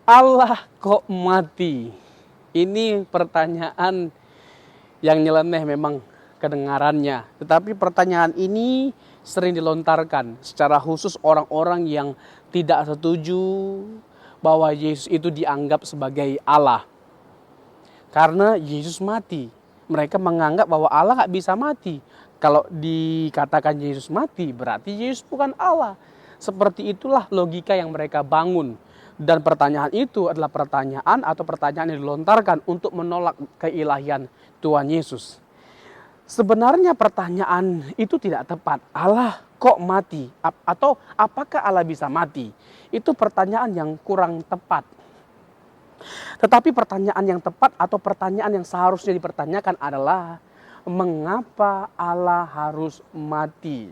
Allah kok mati? Ini pertanyaan yang nyeleneh memang kedengarannya. Tetapi pertanyaan ini sering dilontarkan secara khusus orang-orang yang tidak setuju bahwa Yesus itu dianggap sebagai Allah. Karena Yesus mati. Mereka menganggap bahwa Allah nggak bisa mati. Kalau dikatakan Yesus mati, berarti Yesus bukan Allah. Seperti itulah logika yang mereka bangun. Dan pertanyaan itu adalah pertanyaan atau pertanyaan yang dilontarkan untuk menolak keilahian Tuhan Yesus. Sebenarnya pertanyaan itu tidak tepat. Allah kok mati? Atau apakah Allah bisa mati? Itu pertanyaan yang kurang tepat. Tetapi pertanyaan yang tepat atau pertanyaan yang seharusnya dipertanyakan adalah mengapa Allah harus mati?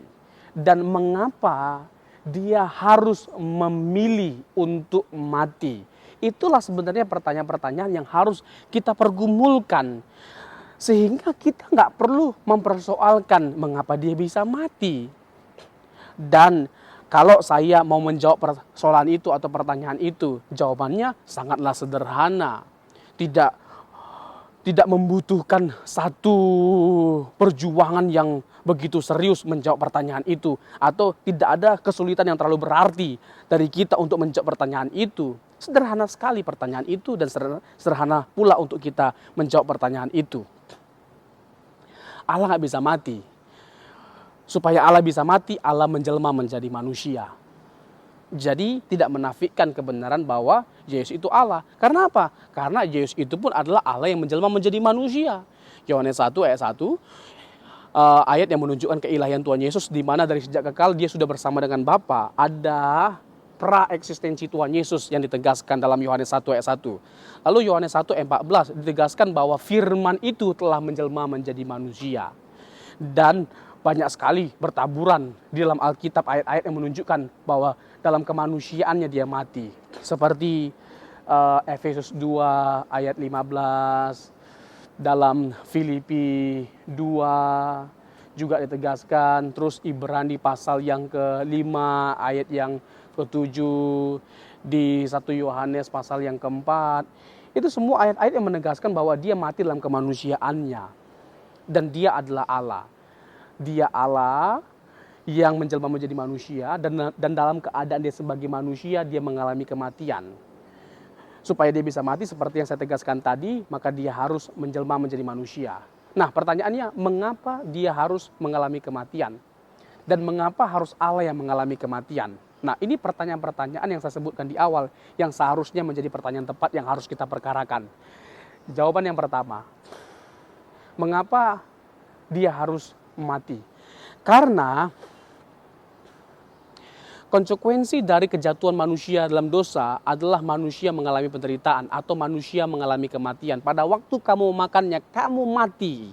Dan mengapa dia harus memilih untuk mati? Itulah sebenarnya pertanyaan-pertanyaan yang harus kita pergumulkan. Sehingga kita nggak perlu mempersoalkan mengapa dia bisa mati. Dan kalau saya mau menjawab persoalan itu atau pertanyaan itu, jawabannya sangatlah sederhana. Tidak membutuhkan satu perjuangan yang begitu serius menjawab pertanyaan itu. Atau tidak ada kesulitan yang terlalu berarti dari kita untuk menjawab pertanyaan itu. Sederhana sekali pertanyaan itu dan sederhana pula untuk kita menjawab pertanyaan itu. Allah nggak bisa mati. Supaya Allah bisa mati, Allah menjelma menjadi manusia. Jadi tidak menafikan kebenaran bahwa Yesus itu Allah. Karena apa? Karena Yesus itu pun adalah Allah yang menjelma menjadi manusia. Yohanes 1 ayat 1, ayat yang menunjukkan keilahian Tuhan Yesus, di mana dari sejak kekal dia sudah bersama dengan Bapa. Ada pra-eksistensi Tuhan Yesus yang ditegaskan dalam Yohanes 1 ayat 1. Lalu Yohanes 1 ayat 14 ditegaskan bahwa firman itu telah menjelma menjadi manusia. Dan banyak sekali bertaburan di dalam Alkitab ayat-ayat yang menunjukkan bahwa dalam kemanusiaannya dia mati. Seperti Efesus 2 ayat 15, dalam Filipi 2 juga ditegaskan, terus Ibrani pasal yang ke-5 ayat yang ke-7, di 1 Yohanes pasal yang ke-4. Itu semua ayat-ayat yang menegaskan bahwa dia mati dalam kemanusiaannya. Dan dia adalah Allah. Dia Allah yang menjelma menjadi manusia dan dalam keadaan dia sebagai manusia dia mengalami kematian. Supaya dia bisa mati seperti yang saya tegaskan tadi, maka dia harus menjelma menjadi manusia. Nah, pertanyaannya, mengapa dia harus mengalami kematian? Dan mengapa harus Allah yang mengalami kematian? Nah, ini pertanyaan-pertanyaan yang saya sebutkan di awal yang seharusnya menjadi pertanyaan tepat yang harus kita perkarakan. Jawaban yang pertama, mengapa dia harus mati? Karena konsekuensi dari kejatuhan manusia dalam dosa adalah manusia mengalami penderitaan atau manusia mengalami kematian. Pada waktu kamu makannya, kamu mati.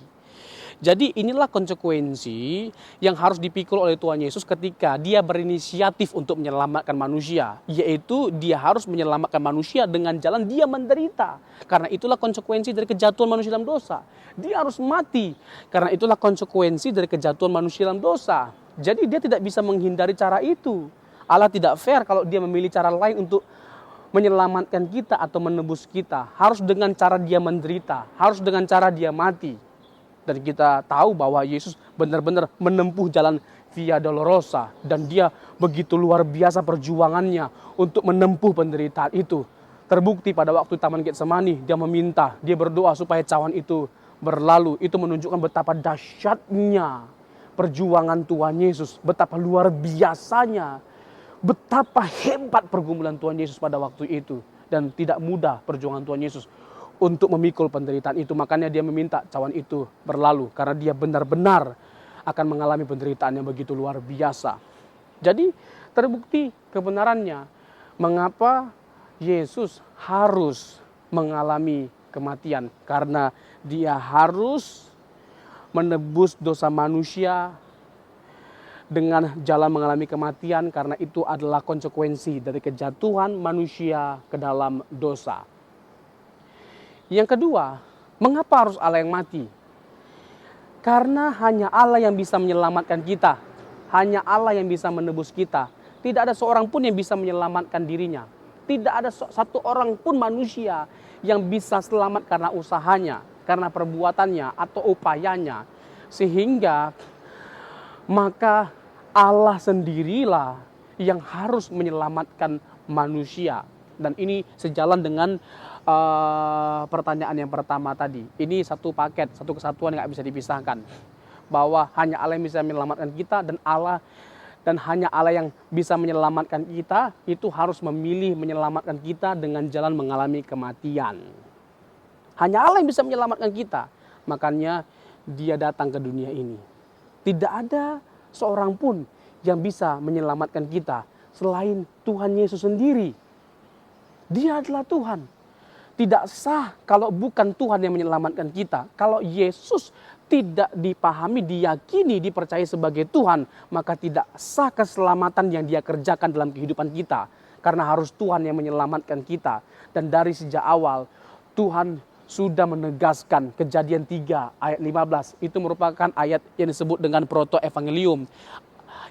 Jadi inilah konsekuensi yang harus dipikul oleh Tuhan Yesus ketika dia berinisiatif untuk menyelamatkan manusia. Yaitu dia harus menyelamatkan manusia dengan jalan dia menderita. Karena itulah konsekuensi dari kejatuhan manusia dalam dosa. Dia harus mati. Karena itulah konsekuensi dari kejatuhan manusia dalam dosa. Jadi dia tidak bisa menghindari cara itu. Allah tidak fair kalau dia memilih cara lain untuk menyelamatkan kita atau menebus kita. Harus dengan cara dia menderita. Harus dengan cara dia mati. Dan kita tahu bahwa Yesus benar-benar menempuh jalan Via Dolorosa. Dan dia begitu luar biasa perjuangannya untuk menempuh penderitaan itu. Terbukti pada waktu Taman Getsemani, dia meminta, dia berdoa supaya cawan itu berlalu. Itu menunjukkan betapa dahsyatnya perjuangan Tuhan Yesus. Betapa luar biasanya, betapa hebat pergumulan Tuhan Yesus pada waktu itu. Dan tidak mudah perjuangan Tuhan Yesus untuk memikul penderitaan itu. Makanya dia meminta cawan itu berlalu. Karena dia benar-benar akan mengalami penderitaan yang begitu luar biasa. Jadi terbukti kebenarannya. Mengapa Yesus harus mengalami kematian? Karena dia harus menebus dosa manusia dengan jalan mengalami kematian. Karena itu adalah konsekuensi dari kejatuhan manusia ke dalam dosa. Yang kedua, mengapa harus Allah yang mati? Karena hanya Allah yang bisa menyelamatkan kita. Hanya Allah yang bisa menebus kita. Tidak ada seorang pun yang bisa menyelamatkan dirinya. Tidak ada satu orang pun manusia yang bisa selamat karena usahanya, karena perbuatannya atau upayanya. Sehingga maka Allah sendirilah yang harus menyelamatkan manusia. Dan ini sejalan dengan pertanyaan yang pertama tadi. Ini satu paket, satu kesatuan yang nggak bisa dipisahkan. Bahwa hanya Allah yang bisa menyelamatkan kita, dan hanya Allah yang bisa menyelamatkan kita itu harus memilih menyelamatkan kita dengan jalan mengalami kematian. Hanya Allah yang bisa menyelamatkan kita. Makanya dia datang ke dunia ini. Tidak ada seorang pun yang bisa menyelamatkan kita selain Tuhan Yesus sendiri. Dia adalah Tuhan. Tidak sah kalau bukan Tuhan yang menyelamatkan kita. Kalau Yesus tidak dipahami, diyakini, dipercaya sebagai Tuhan, maka tidak sah keselamatan yang dia kerjakan dalam kehidupan kita. Karena harus Tuhan yang menyelamatkan kita. Dan dari sejak awal, Tuhan sudah menegaskan. Kejadian 3 ayat 15. Itu merupakan ayat yang disebut dengan proto-evangelium.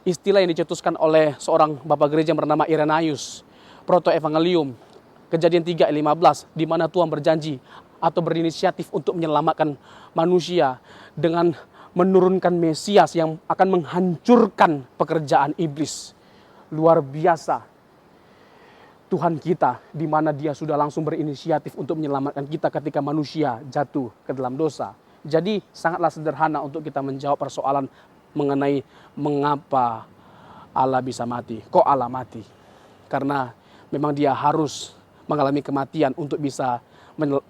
Istilah yang dicetuskan oleh seorang bapak gereja yang bernama Irenaeus. Proto-evangelium. Kejadian 3 ayat 15. Di mana Tuhan berjanji atau berinisiatif untuk menyelamatkan manusia dengan menurunkan Mesias yang akan menghancurkan pekerjaan iblis. Luar biasa Tuhan kita, di mana dia sudah langsung berinisiatif untuk menyelamatkan kita ketika manusia jatuh ke dalam dosa. Jadi sangatlah sederhana untuk kita menjawab persoalan mengenai mengapa Allah bisa mati. Kok Allah mati? Karena memang dia harus mengalami kematian untuk bisa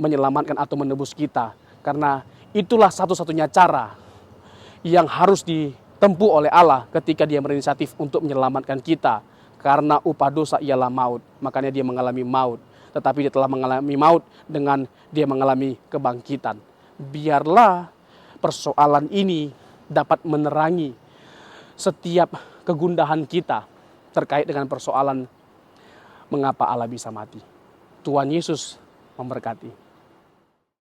menyelamatkan atau menebus kita. Karena itulah satu-satunya cara yang harus ditempuh oleh Allah ketika dia berinisiatif untuk menyelamatkan kita. Karena upah dosa ialah maut, makanya dia mengalami maut. Tetapi dia telah mengalami maut dengan dia mengalami kebangkitan. Biarlah persoalan ini dapat menerangi setiap kegundahan kita terkait dengan persoalan mengapa Allah bisa mati. Tuhan Yesus memberkati.